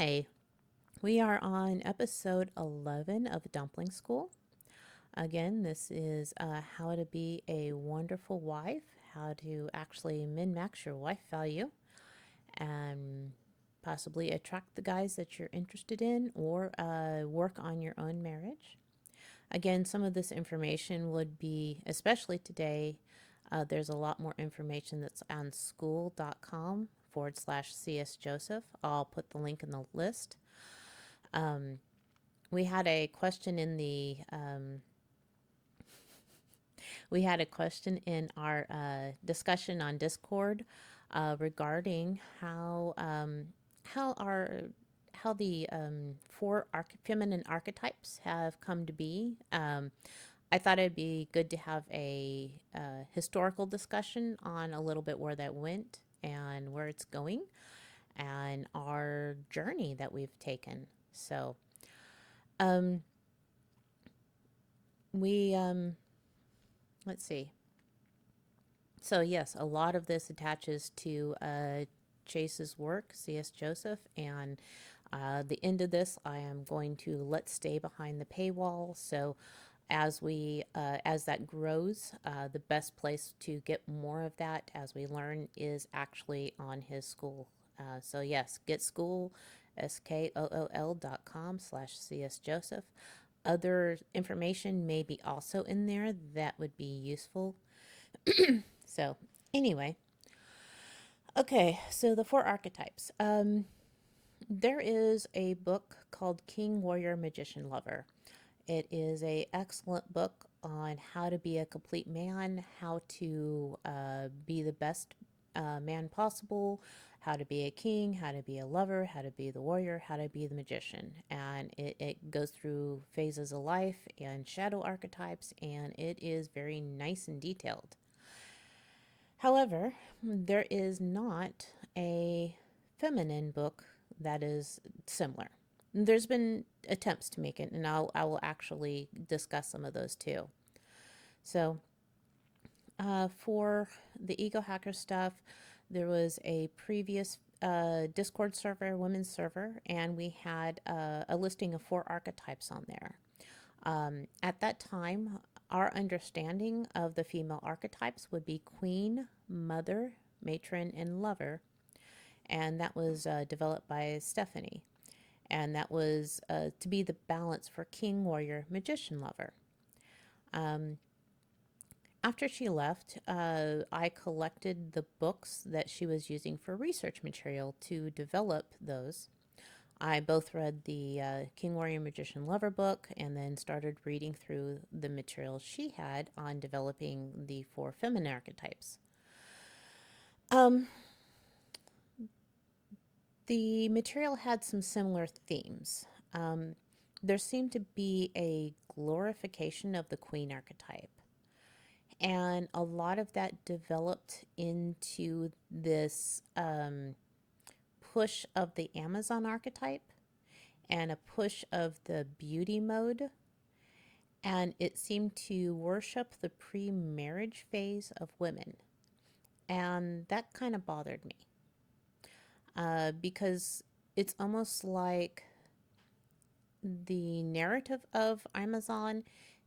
Hi, we are on episode 11 of Dumpling School. Again, this is how to be a wonderful wife, how to actually min max your wife value, and possibly attract the guys that you're interested in or work on your own marriage. Again, some of this information would be, especially today, there's a lot more information that's on skool.com/CS Joseph. I'll put the link in the list. Um, we had a question in the we had a question in our discussion on Discord regarding how our how the four feminine archetypes have come to be. I thought it'd be good to have a historical discussion on a little bit where that went and where it's going and our journey that we've taken. So, um, we let's see. So yes, a lot of this attaches to Chase's work, C.S. Joseph, and the end of this, I am going to let stay behind the paywall. So as that grows, the best place to get more of that as we learn is actually on his school. So yes, get school, skool.com/cs Joseph. Other information may be also in there that would be useful. So, anyway, okay, so the four archetypes. There is a book called King, Warrior, Magician, Lover. It is a excellent book on how to be a complete man, how to be the best man possible, how to be a king, how to be a lover, how to be the warrior, how to be the magician. And it goes through phases of life and shadow archetypes, and it is very nice and detailed. However, there is not a feminine book that is similar. There's been attempts to make it, and I will actually discuss some of those too. So, for the ego hacker stuff, there was a previous Discord server, women's server, and we had a listing of four archetypes on there. At that time, our understanding of the female archetypes would be queen, mother, matron, and lover. And that was developed by Stephanie. And that was to be the balance for king, warrior, magician, lover. Um, After she left, I collected the books that she was using for research material to develop those. I both read the King Warrior Magician Lover book and then started reading through the material she had on developing the four feminine archetypes. Um, the material had some similar themes. There seemed to be a glorification of the queen archetype. And a lot of that developed into this push of the Amazon archetype and a push of the beauty mode. And it seemed to worship the pre marriage phase of women. And that kind of bothered me because it's almost like the narrative of Amazon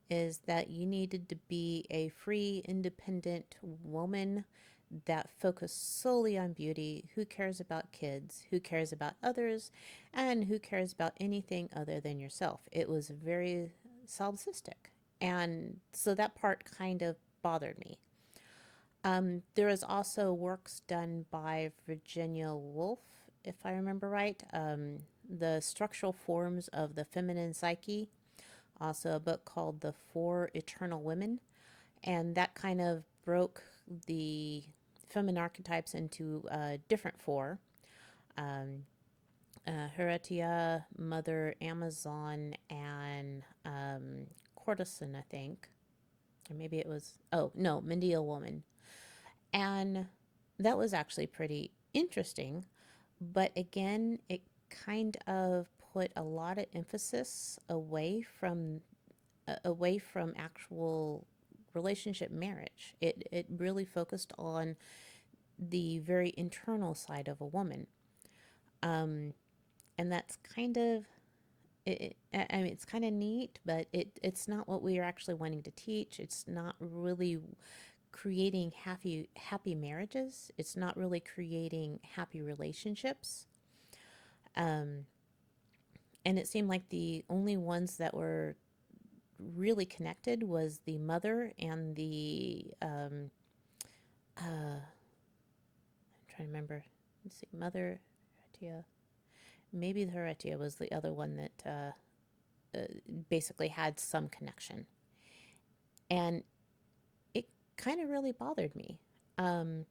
is that you needed to be a free, independent woman that focused solely on beauty, who cares about kids, who cares about others, and who cares about anything other than yourself. It was very solipsistic. And so that part kind of bothered me. There is also works done by Virginia Woolf, if I remember right, The Structural Forms of the Feminine Psyche, also a book called The Four Eternal Women. And that kind of broke the feminine archetypes into different four. Um, Heretia, Mother, Amazon, and Courtesan, I think. Or maybe it was, oh, no, Mendial Woman. And that was actually pretty interesting. But again, it kind of put a lot of emphasis away from actual relationship marriage. It really focused on the very internal side of a woman. Um, And that's kind of I mean, it's kind of neat, but it's not what we are actually wanting to teach. It's not really creating happy marriages. It's not really creating happy relationships. Um, and it seemed like the only ones that were really connected was the mother and the I'm trying to remember. Let's see, mother Heretia. Maybe the Heretia was the other one that basically had some connection, and it kind of really bothered me. Um,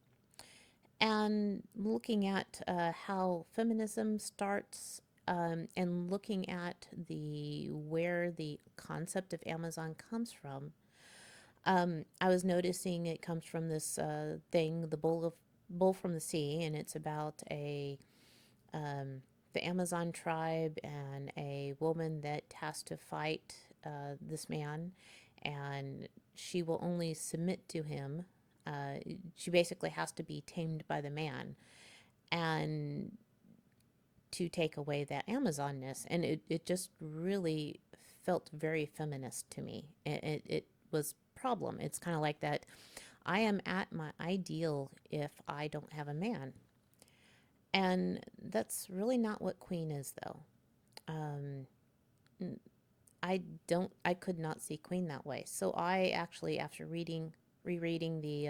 and looking at how feminism starts, and looking at the where the concept of Amazon comes from, I was noticing it comes from this thing, the bull from the sea, and it's about a the Amazon tribe and a woman that has to fight this man, and she will only submit to him. She basically has to be tamed by the man, and to take away that Amazonness. And it just really felt very feminist to me. It was problem. It's kind of like that. I am at my ideal if I don't have a man. And that's really not what Queen is, though. Um, I could not see Queen that way. So I actually, after rereading the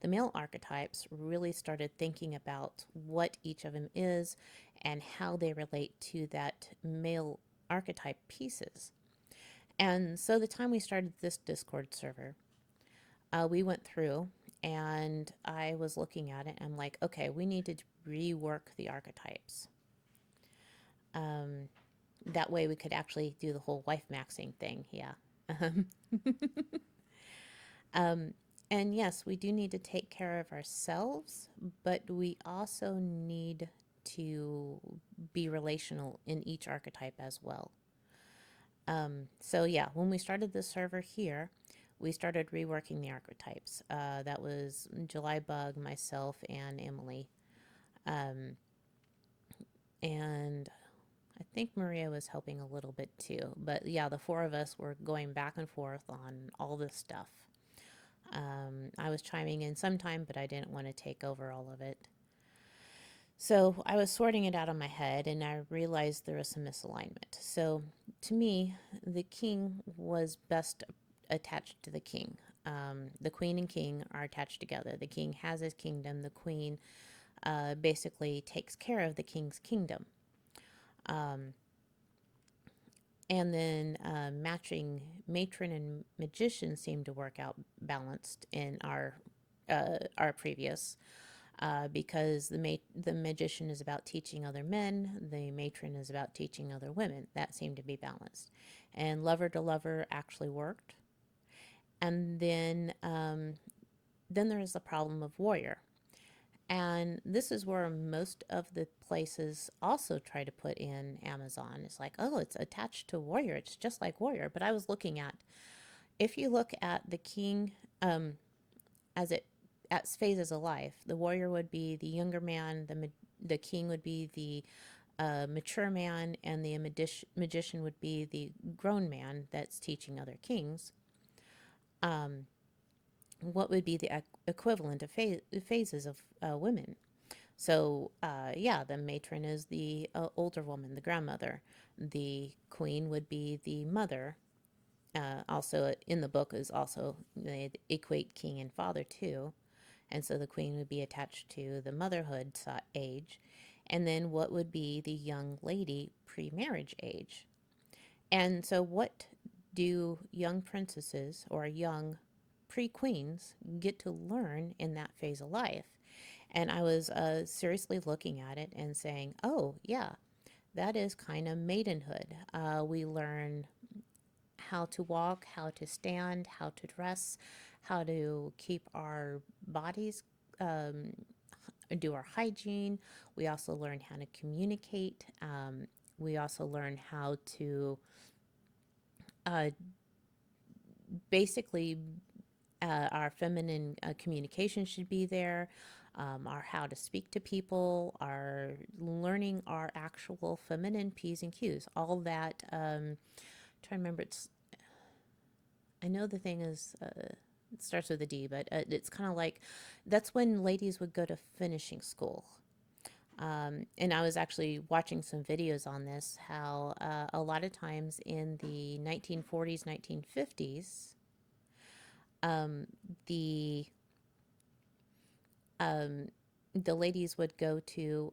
male archetypes, really started thinking about what each of them is and how they relate to that male archetype pieces. And so the time we started this Discord server, we went through and I was looking at it and I'm like, okay, we need to rework the archetypes. Um, that way we could actually do the whole wife maxing thing. Yeah. Um, and yes, we do need to take care of ourselves, but we also need to be relational in each archetype as well. So yeah, when we started the server here, we started reworking the archetypes. That was July Bug, myself, and Emily. Um, and I think Maria was helping a little bit too. But yeah, the four of us were going back and forth on all this stuff. I was chiming in sometime, but I didn't want to take over all of it. So I was sorting it out in my head and I realized there was some misalignment. So to me, the king was best attached to the king. The queen and king are attached together. The king has his kingdom. The queen basically takes care of the king's kingdom. Um, and then matching matron and magician seemed to work out balanced in our previous, because the magician is about teaching other men, the matron is about teaching other women. That seemed to be balanced, and lover to lover actually worked. And then there is the problem of warrior, and this is where most of the places also try to put in Amazon. It's like, oh, it's attached to warrior. It's just like warrior. But I was looking at, if you look at the king, um, as it at phases of life, the warrior would be the younger man, the king would be the mature man, and the magician would be the grown man that's teaching other kings. Um, what would be the equivalent of phases of women? So, yeah, the matron is the older woman, the grandmother. The queen would be the mother. Also, in the book is also they equate king and father too, and so the queen would be attached to the motherhood age, and then what would be the young lady pre-marriage age. And so, what do young princesses or young pre-queens get to learn in that phase of life? And I was seriously looking at it and saying, oh, yeah, that is kind of maidenhood. We learn how to walk, how to stand, how to dress, how to keep our bodies, um, do our hygiene. We also learn how to communicate. We also learn how to uh, basically our feminine communication should be there. our how to speak to people, our learning our actual feminine P's and Q's, all that. Trying to remember, I know the thing is, it starts with a D, but it's kind of like that's when ladies would go to finishing school. And I was actually watching some videos on this, how a lot of times in the 1940s, 1950s, um, the um, the ladies would go to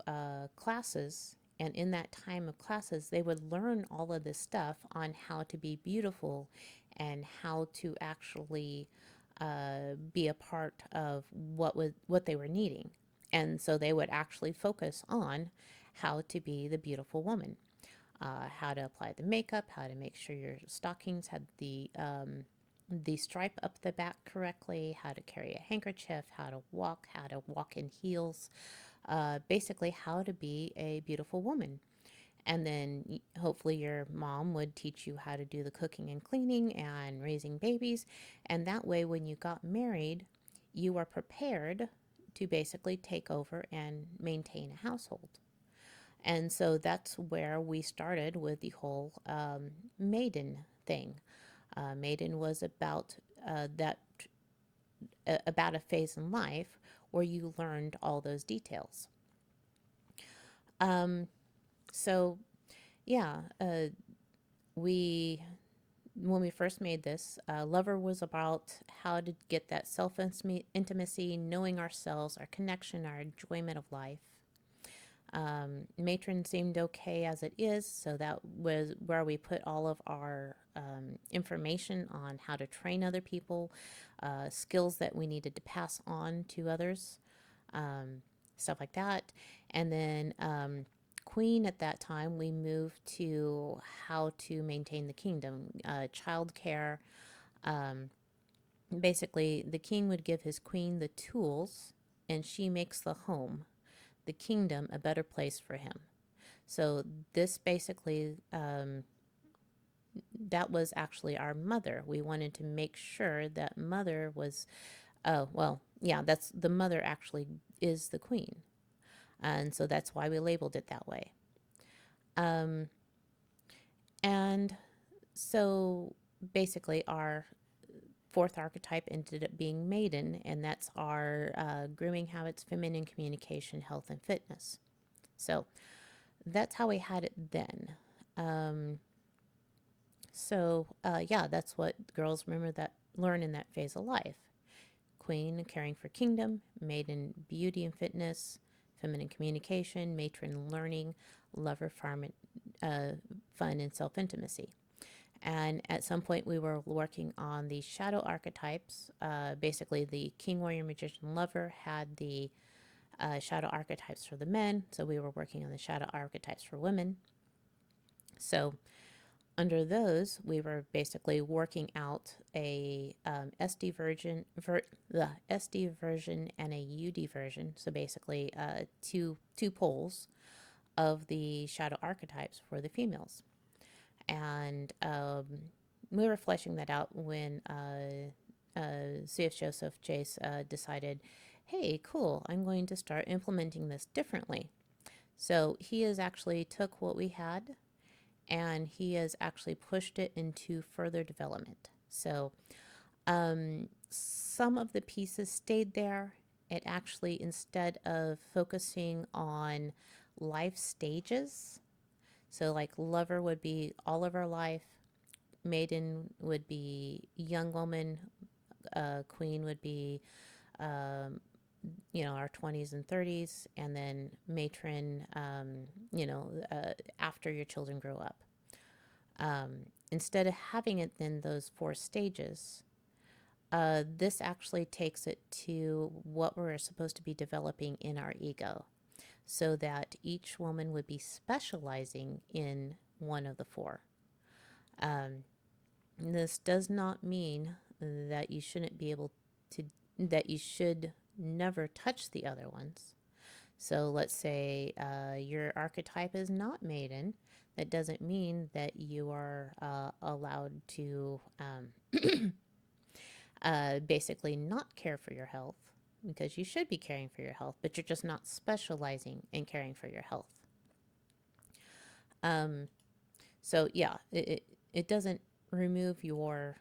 classes, and in that time of classes, they would learn all of this stuff on how to be beautiful and how to actually be a part of what they were needing. And so they would actually focus on how to be the beautiful woman, how to apply the makeup, how to make sure your stockings had the stripe up the back correctly, how to carry a handkerchief, how to walk in heels, basically how to be a beautiful woman. And then hopefully your mom would teach you how to do the cooking and cleaning and raising babies. And that way, when you got married, you are prepared to basically take over and maintain a household. And so that's where we started with the whole maiden thing. Maiden was about a phase in life where you learned all those details. Um, so yeah, we when we first made this, Lover was about how to get that self intimacy, knowing ourselves, our connection, our enjoyment of life. Matron seemed okay as it is, so that was where we put all of our information on how to train other people, skills that we needed to pass on to others, um, stuff like that. And then Queen, at that time, we moved to how to maintain the kingdom, childcare. Um, Basically, the king would give his queen the tools, and she makes the home, the kingdom, a better place for him. So this basically, that was actually our mother. We wanted to make sure that mother was, oh, well, yeah, that's the mother actually is the queen. And so that's why we labeled it that way. Um, and so basically, our fourth archetype ended up being Maiden, and that's our grooming habits, feminine communication, health, and fitness. So that's how we had it then. Um, yeah, that's what girls remember that learn in that phase of life. Queen, caring for kingdom; Maiden, beauty and fitness; feminine communication; matron, learning; lover, farm, fun, and self intimacy. And at some point, we were working on the shadow archetypes. Basically, the king, warrior, magician, lover had the shadow archetypes for the men. So we were working on the shadow archetypes for women. So under those, we were basically working out a the SD version and a UD version. So basically, two poles of the shadow archetypes for the females. And we were fleshing that out when C.F. Joseph Chase decided, hey, cool, I'm going to start implementing this differently. So he has actually took what we had and he has actually pushed it into further development. So some of the pieces stayed there. It actually, instead of focusing on life stages, so like lover would be all of our life, maiden would be young woman, queen would be um, our 20s and 30s, and then matron, after your children grow up. Instead of having it in those four stages, this actually takes it to what we're supposed to be developing in our ego, so that each woman would be specializing in one of the four. This does not mean that you shouldn't be able to, that you should never touch the other ones. So let's say your archetype is not maiden. That doesn't mean that you are allowed to basically not care for your health. because you should be caring for your health, but you're just not specializing in caring for your health. Um, so yeah, it doesn't remove your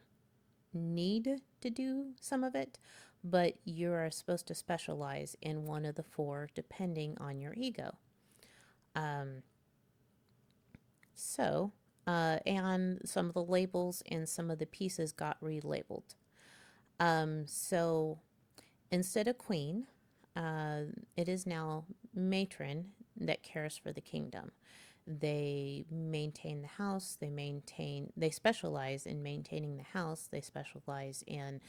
need to do some of it, but you are supposed to specialize in one of the four depending on your ego. Um, and some of the labels and some of the pieces got relabeled. So instead of queen, uh, it is now matron that cares for the kingdom. They maintain the house, they specialize in maintaining the house, they specialize in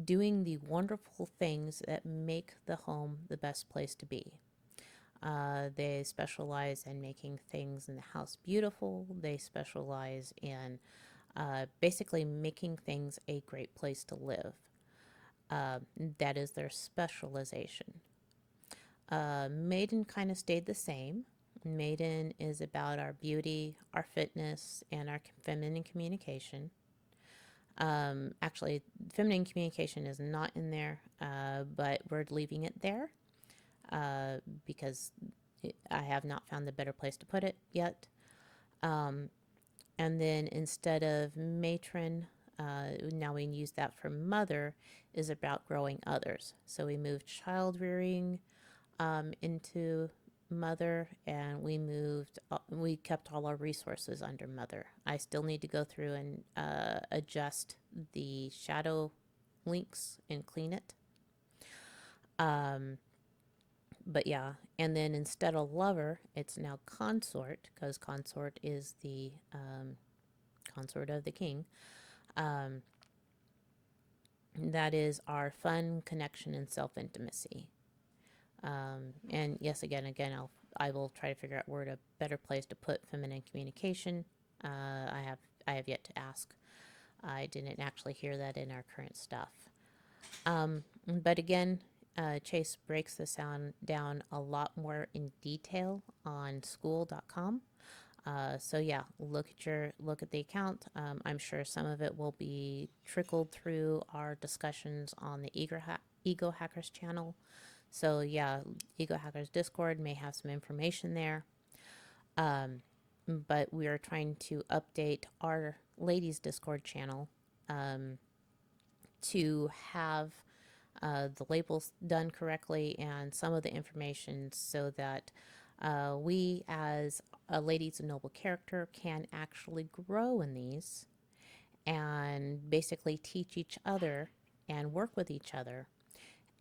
doing the wonderful things that make the home the best place to be. They specialize in making things in the house beautiful. They specialize in basically making things a great place to live. Uh, that is their specialization. Maiden kind of stayed the same. Maiden is about our beauty, our fitness, and our feminine communication. Actually, feminine communication is not in there, but we're leaving it there because I have not found the better place to put it yet. Um, and then instead of matron, now we use that for mother, is about growing others. So we moved child rearing into mother, and we kept all our resources under mother. I still need to go through and adjust the shadow links and clean it. Um, but yeah, and then instead of lover, it's now consort, because consort is the consort of the king. Um, that is our fun, connection, and self intimacy. And yes, I will try to figure out where a better place to put feminine communication. I have yet to ask. I didn't actually hear that in our current stuff. But again, Chase breaks this down a lot more in detail on skool.com. So yeah, look at the account. I'm sure some of it will be trickled through our discussions on the Ego Hackers channel. So yeah, Ego Hackers Discord may have some information there. But we are trying to update our ladies Discord channel to have the labels done correctly and some of the information so that we as a ladies of noble character can actually grow in these and basically teach each other and work with each other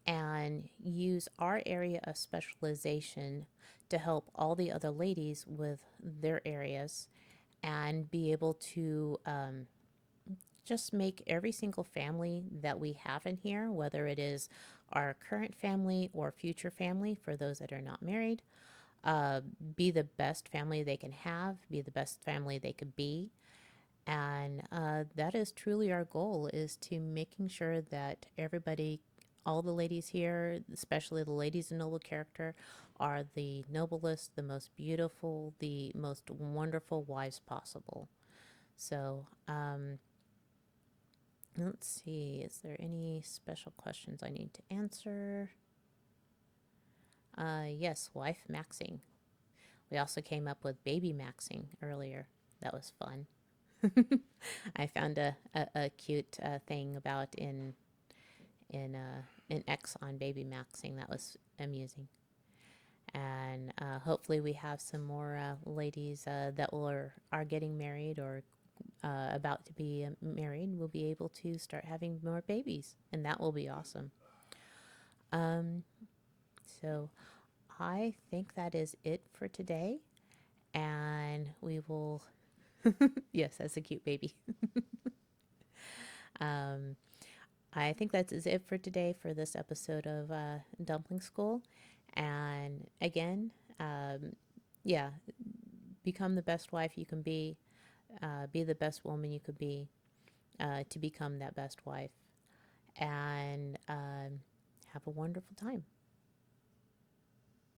and use our area of specialization to help all the other ladies with their areas and be able to just make every single family that we have in here, whether it is our current family or future family for those that are not married, be the best family they can have, be the best family they could be. And that is truly our goal, is to making sure that everybody, all the ladies here, especially the ladies in noble character, are the noblest, the most beautiful, the most wonderful wives possible. So, let's see, is there any special questions I need to answer? Yes, wife maxing. We also came up with baby maxing earlier. That was fun. I found a cute thing about in X on baby maxing that was amusing. And hopefully we have some more ladies that are getting married or about to be married will be able to start having more babies, and that will be awesome. So I think that is it for today, and we will. Yes, that's a cute baby. I think that is it for today for this episode of Dumpling School. And again, yeah, become the best wife you can be the best woman you could be to become that best wife, and have a wonderful time.